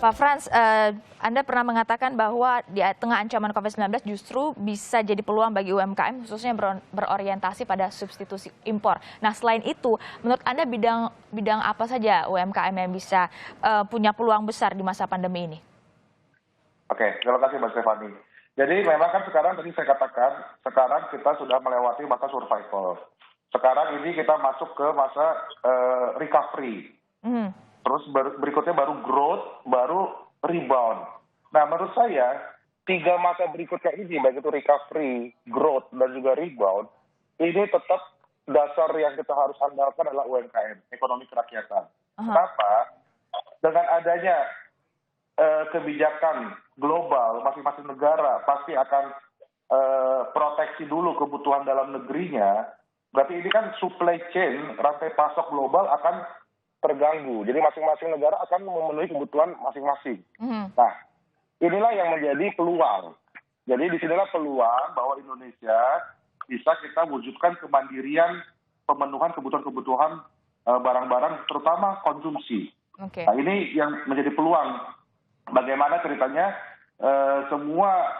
Pak Frans, Anda pernah mengatakan bahwa di tengah ancaman COVID-19 justru bisa jadi peluang bagi UMKM khususnya berorientasi pada substitusi impor. Nah, selain itu, menurut Anda bidang apa saja UMKM yang bisa punya peluang besar di masa pandemi ini? Oke, terima kasih Mbak Stefani. Jadi memang kan sekarang tadi saya katakan, sekarang kita sudah melewati masa survival. Sekarang ini kita masuk ke masa recovery. Terus berikutnya baru growth, baru rebound. Nah, menurut saya, 3 masa berikutnya ini, baik itu recovery, growth, dan juga rebound, ini tetap dasar yang kita harus andalkan adalah UMKM, ekonomi kerakyatan. Kenapa? Dengan adanya kebijakan global, masing-masing negara pasti akan proteksi dulu kebutuhan dalam negerinya, berarti ini kan supply chain, rantai pasok global akan terganggu. Jadi masing-masing negara akan memenuhi kebutuhan masing-masing. Nah, inilah yang menjadi peluang. Jadi disinilah peluang bahwa Indonesia bisa kita wujudkan kemandirian pemenuhan kebutuhan-kebutuhan barang-barang, terutama konsumsi. Nah, ini yang menjadi peluang. Bagaimana ceritanya semua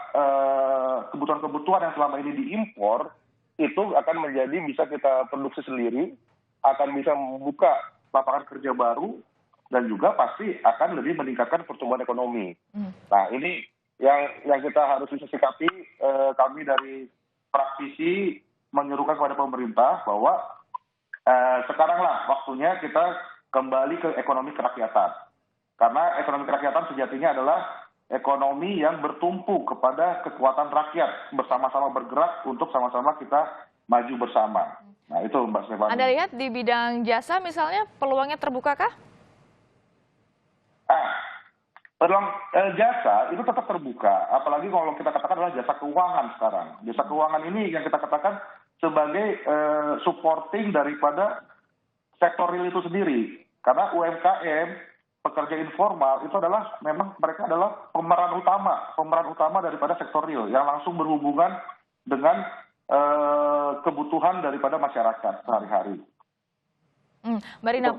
kebutuhan-kebutuhan yang selama ini diimpor itu akan menjadi bisa kita produksi sendiri, akan bisa membuka lapangan kerja baru, dan juga pasti akan lebih meningkatkan pertumbuhan ekonomi. Nah, ini yang kita harus bisa sikapi. Kami dari praktisi menyerukan kepada pemerintah bahwa sekaranglah waktunya kita kembali ke ekonomi kerakyatan. Karena ekonomi kerakyatan sejatinya adalah ekonomi yang bertumpu kepada kekuatan rakyat, bersama-sama bergerak untuk sama-sama kita maju bersama. Nah, itu Mbak Stefani. Anda lihat di bidang jasa misalnya peluangnya terbuka kah? Peluang jasa itu tetap terbuka, apalagi kalau kita katakan adalah jasa keuangan sekarang. Jasa keuangan ini yang kita katakan sebagai supporting daripada sektor real itu sendiri. Karena UMKM, pekerja informal itu adalah memang mereka adalah pemeran utama daripada sektor real yang langsung berhubungan dengan kebutuhan daripada masyarakat sehari-hari. Mbak Rina,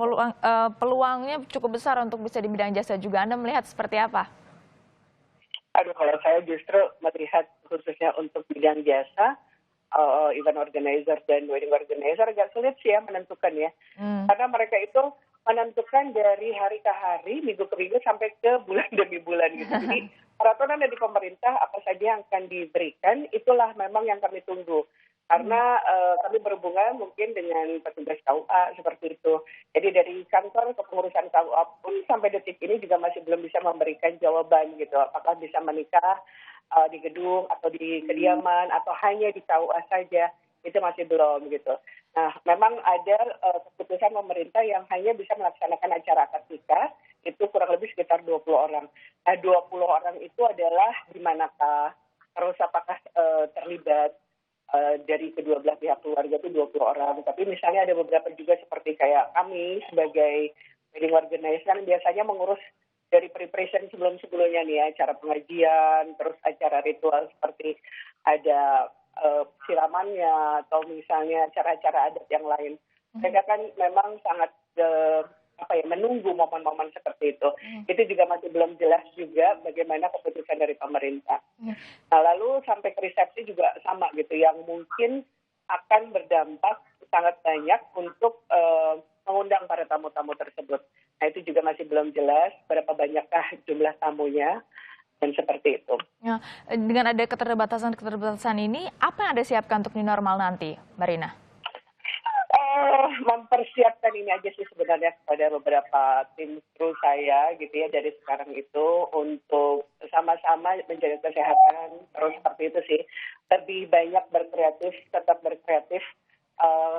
peluangnya cukup besar untuk bisa di bidang jasa juga. Anda melihat seperti apa? Kalau saya justru melihat khususnya untuk bidang jasa, event organizer dan wedding organizer agak sulit sih ya menentukan ya. Karena mereka itu menentukan dari hari ke hari, minggu ke minggu, sampai ke bulan demi bulan gitu. Jadi peraturan dari pemerintah apa saja yang akan diberikan, itulah memang yang kami tunggu. Karena kami berhubungan mungkin dengan petugas KUA seperti itu. Jadi dari kantor kepengurusan KUA pun sampai detik ini juga masih belum bisa memberikan jawaban gitu. Apakah bisa menikah di gedung atau di kediaman atau hanya di KUA saja, itu masih belum gitu. Nah, memang ada keputusan pemerintah yang hanya bisa melaksanakan acara akad nikah itu kurang lebih sekitar 20 orang. Nah, 20 orang itu adalah di manakah, terus apakah terlibat dari kedua belah pihak keluarga itu 20 orang. Tapi misalnya ada beberapa juga seperti kayak kami sebagai wedding organizer biasanya mengurus dari preparation sebelum-sebelumnya nih, acara pengajian, terus acara ritual seperti ada siramannya atau misalnya acara-acara adat yang lain. Mereka kan memang sangat menunggu momen-momen seperti itu. Itu juga masih belum jelas juga bagaimana keputusan dari pemerintah. Nah, lalu sampai ke resepsi juga sama gitu, yang mungkin akan berdampak sangat banyak untuk mengundang para tamu-tamu tersebut. Nah, itu juga masih belum jelas berapa banyakkah jumlah tamunya dan seperti itu. Ya, dengan ada keterbatasan ini, apa yang Anda siapkan untuk new normal nanti, Mbak Rina? Mempersiapkan ini aja sih sebenarnya kepada beberapa tim kru saya gitu ya dari sekarang itu untuk sama-sama menjaga kesehatan, terus seperti itu sih. Lebih banyak berkreatif, tetap berkreatif,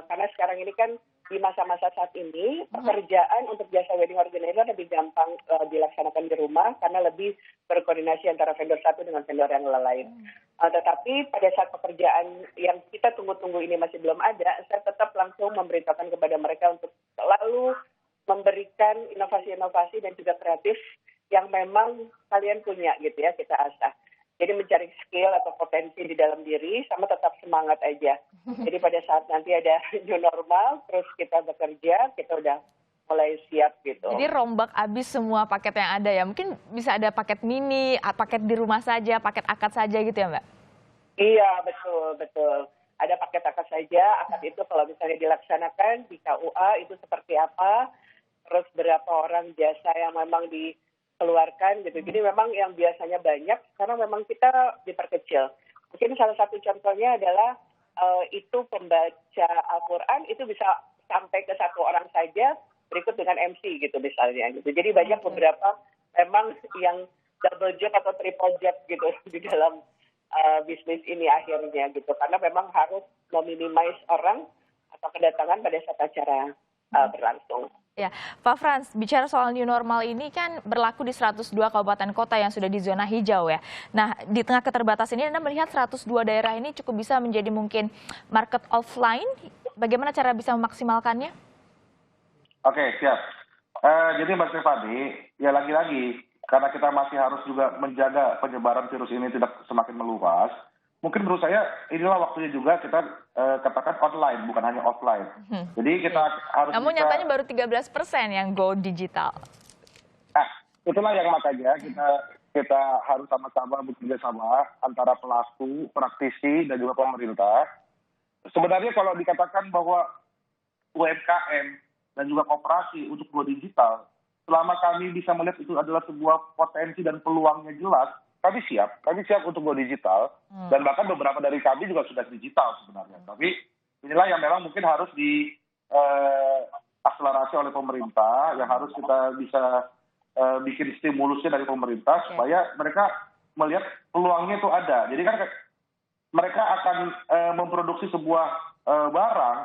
karena sekarang ini kan di masa-masa saat ini pekerjaan untuk jasa wedding organizer lebih gampang dilaksanakan di rumah karena lebih berkoordinasi antara vendor satu dengan vendor yang lain. Tetapi pada saat pekerjaan yang kita tunggu-tunggu ini masih belum ada, saya tetap langsung memberitakan kepada mereka untuk selalu memberikan inovasi-inovasi dan juga kreatif yang memang kalian punya gitu ya, kita asah. Jadi mencari skill atau potensi di dalam diri sama tetap semangat aja. Jadi pada saat nanti ada new normal, terus kita bekerja, kita udah mulai siap gitu. Jadi rombak abis semua paket yang ada ya. Mungkin bisa ada paket mini, paket di rumah saja, paket akad saja gitu ya Mbak? Iya, betul, betul. Ada paket akad saja, akad itu kalau misalnya dilaksanakan di KUA itu seperti apa, terus berapa orang jasa yang memang dikeluarkan gitu. Jadi memang yang biasanya banyak, karena memang kita diperkecil. Mungkin salah satu contohnya adalah itu pembaca Al-Quran itu bisa sampai ke satu orang saja, berikut dengan MC gitu misalnya. Gitu. Jadi banyak beberapa memang yang double job atau triple job gitu di dalam bisnis ini akhirnya gitu. Karena memang harus meminimais orang atau kedatangan pada saat acara berlangsung. Ya, Pak Frans, bicara soal new normal ini kan berlaku di 102 kabupaten kota yang sudah di zona hijau ya. Nah, di tengah keterbatasan ini Anda melihat 102 daerah ini cukup bisa menjadi mungkin market offline. Bagaimana cara bisa memaksimalkannya? Oke, siap. Jadi Mbak Stefani, ya lagi-lagi, karena kita masih harus juga menjaga penyebaran virus ini tidak semakin meluas, mungkin menurut saya inilah waktunya juga kita katakan online, bukan hanya offline. Jadi kita harus Namun nyatanya baru 13% yang go digital. Nah, itulah yang makanya kita harus sama-sama bekerja sama antara pelaku, praktisi, dan juga pemerintah. Sebenarnya kalau dikatakan bahwa UMKM dan juga koperasi untuk go digital, selama kami bisa melihat itu adalah sebuah potensi dan peluangnya jelas, kami siap untuk go digital, dan bahkan beberapa dari kami juga sudah digital sebenarnya. Tapi inilah yang memang mungkin harus diakselerasi oleh pemerintah, yang harus kita bisa bikin stimulusnya dari pemerintah supaya mereka melihat peluangnya itu ada. Jadi kan mereka akan memproduksi sebuah barang,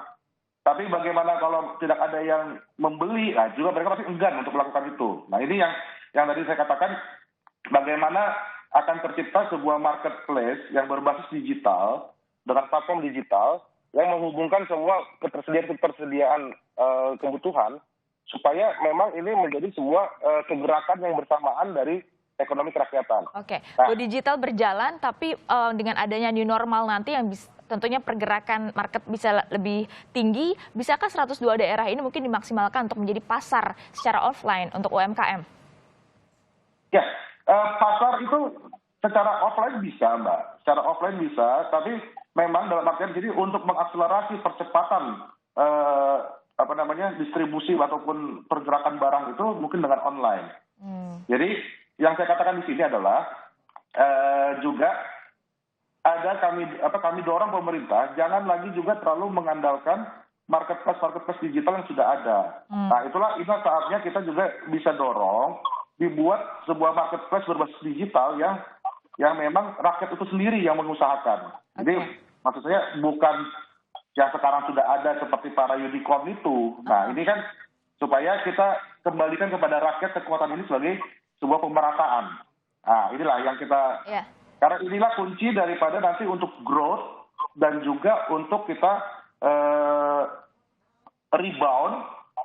tapi bagaimana kalau tidak ada yang membeli, nah juga mereka pasti enggan untuk melakukan itu. Nah ini yang tadi saya katakan, bagaimana akan tercipta sebuah marketplace yang berbasis digital dengan platform digital yang menghubungkan semua ketersediaan kebutuhan supaya memang ini menjadi sebuah kegerakan yang bersamaan dari ekonomi kerakyatan. Oke, go digital berjalan, tapi dengan adanya new normal nanti yang tentunya pergerakan market bisa lebih tinggi, bisakah 102 daerah ini mungkin dimaksimalkan untuk menjadi pasar secara offline untuk UMKM? Ya, pasar itu secara offline bisa, Mbak. Secara offline bisa, tapi memang dalam artian jadi untuk mengakselerasi percepatan distribusi ataupun pergerakan barang itu mungkin dengan online. Jadi yang saya katakan di sini adalah juga ada kami dorong pemerintah jangan lagi juga terlalu mengandalkan marketplace digital yang sudah ada. Nah inilah saatnya kita juga bisa dorong dibuat sebuah marketplace berbasis digital yang memang rakyat itu sendiri yang mengusahakan. Jadi maksud saya bukan yang sekarang sudah ada seperti para unicorn itu. Nah ini kan supaya kita kembalikan kepada rakyat kekuatan ini sebagai sebuah pemerataan. Nah inilah yang kita, karena inilah kunci daripada nanti untuk growth dan juga untuk kita rebound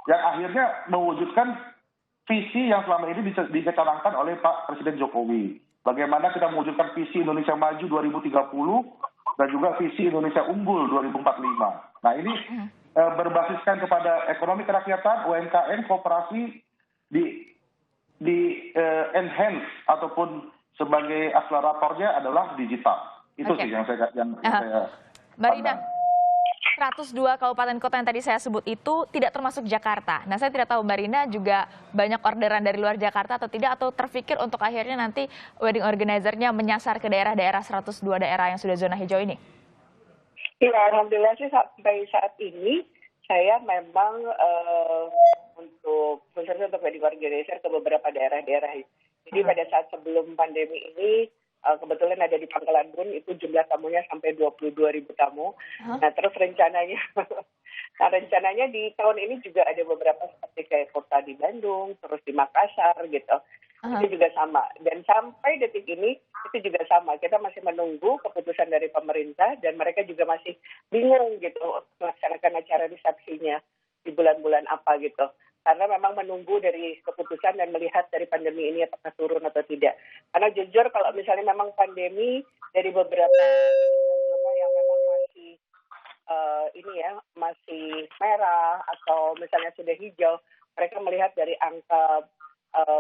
yang akhirnya mewujudkan visi yang selama ini dicanangkan oleh Pak Presiden Jokowi. Bagaimana kita mewujudkan visi Indonesia Maju 2030 dan juga visi Indonesia Unggul 2045. Nah ini berbasiskan kepada ekonomi kerakyatan, UMKM, koperasi di enhance ataupun sebagai akseleratornya adalah digital. Itu sih yang saya Mbak Rina, 102 kabupaten kota yang tadi saya sebut itu tidak termasuk Jakarta. Nah, saya tidak tahu Mbak Rina juga banyak orderan dari luar Jakarta atau tidak, atau terpikir untuk akhirnya nanti wedding organizer-nya menyasar ke daerah-daerah 102 daerah yang sudah zona hijau ini? Ya, alhamdulillah sih sampai saat ini saya memang khususnya untuk wedding organizer ke beberapa daerah-daerah. Jadi pada saat sebelum pandemi ini kebetulan ada di Pangkalan Bun, itu jumlah tamunya sampai 22.000 tamu. Nah terus rencananya di tahun ini juga ada beberapa seperti kayak kota di Bandung, terus di Makassar gitu. Itu juga sama. Dan sampai detik ini itu juga sama. Kita masih menunggu keputusan dari pemerintah dan mereka juga masih bingung gitu melaksanakan acara resepsinya di bulan-bulan apa gitu. Karena memang menunggu dari keputusan dan melihat dari pandemi ini apakah turun atau tidak. Karena jujur kalau misalnya memang pandemi dari beberapa zona yang memang masih masih merah atau misalnya sudah hijau, mereka melihat dari angka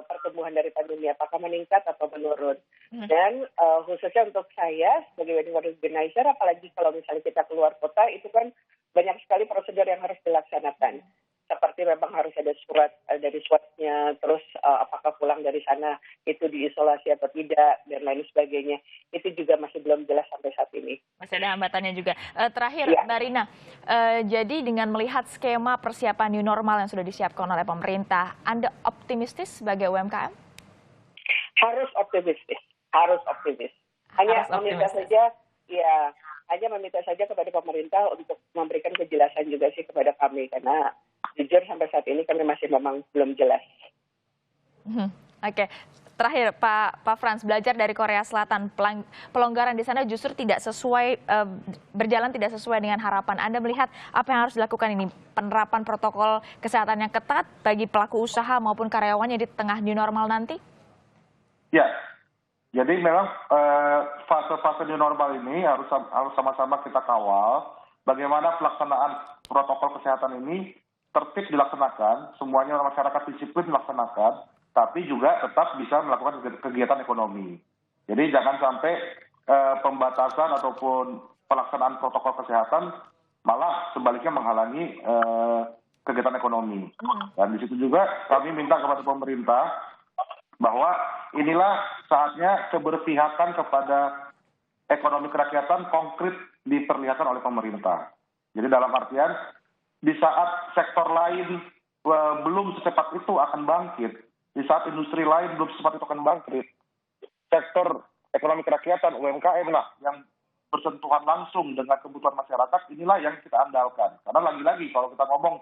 pertumbuhan dari pandemi apakah meningkat atau menurun. Dan khususnya untuk saya sebagai wedding organizer, apalagi kalau misalnya kita keluar kota, itu kan banyak sekali prosedur yang harus dilaksanakan. Seperti memang harus ada surat dari swabnya, terus apakah pulang dari sana itu diisolasi atau tidak, dan lain sebagainya. Itu juga masih belum jelas sampai saat ini. Masih ada hambatannya juga. Terakhir, Ya. Mbak Rina, jadi dengan melihat skema persiapan new normal yang sudah disiapkan oleh pemerintah, Anda optimistis sebagai UMKM? Harus optimistis, harus optimis. Hanya Harus meminta optimistis. saja, ya, hanya meminta saja kepada pemerintah untuk memberikan kejelasan juga sih kepada kami, karena jujur sampai saat ini kami masih memang belum jelas. Oke, terakhir Pak Frans, belajar dari Korea Selatan, pelonggaran di sana justru tidak sesuai, berjalan tidak sesuai dengan harapan. Anda melihat apa yang harus dilakukan ini? Penerapan protokol kesehatan yang ketat bagi pelaku usaha maupun karyawannya di tengah new normal nanti? Ya, jadi memang fase-fase new normal ini harus sama-sama kita kawal. Bagaimana pelaksanaan protokol kesehatan ini tertib dilaksanakan, semuanya masyarakat disiplin dilaksanakan, tapi juga tetap bisa melakukan kegiatan ekonomi. Jadi jangan sampai pembatasan ataupun pelaksanaan protokol kesehatan malah sebaliknya menghalangi kegiatan ekonomi. Dan di situ juga kami minta kepada pemerintah bahwa inilah saatnya keberpihakan kepada ekonomi kerakyatan konkret diperlihatkan oleh pemerintah. Jadi dalam artian di saat sektor lain belum secepat itu akan bangkit, di saat industri lain belum secepat itu akan bangkit, sektor ekonomi kerakyatan UMKM lah yang bersentuhan langsung dengan kebutuhan masyarakat, inilah yang kita andalkan. Karena lagi-lagi kalau kita ngomong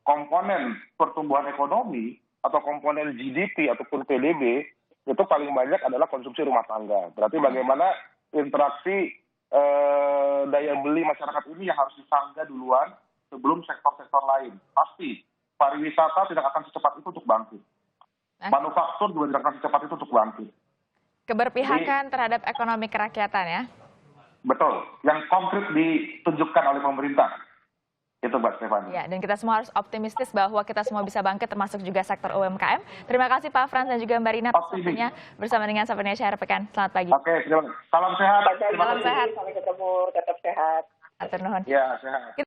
komponen pertumbuhan ekonomi atau komponen GDP ataupun PDB, itu paling banyak adalah konsumsi rumah tangga. Berarti bagaimana interaksi daya beli masyarakat ini yang harus disangga duluan sebelum sektor-sektor lain. Pasti pariwisata tidak akan secepat itu untuk bangkit. Manufaktur juga tidak akan secepat itu untuk bangkit. Keberpihakan terhadap ekonomi kerakyatan ya? Betul, yang konkret ditunjukkan oleh pemerintah. Itu Mbak Stefani. Ya, dan kita semua harus optimistis bahwa kita semua bisa bangkit, termasuk juga sektor UMKM. Terima kasih Pak Frans dan juga Mbak Rina atas waktunya bersama dengan Sapa Indonesia Akhir Pekan. Selamat pagi. Oke, terima kasih. Salam sehat. Salam sehat. Sampai ketemu, tetap sehat. Atur nuhun. Ya, sehat.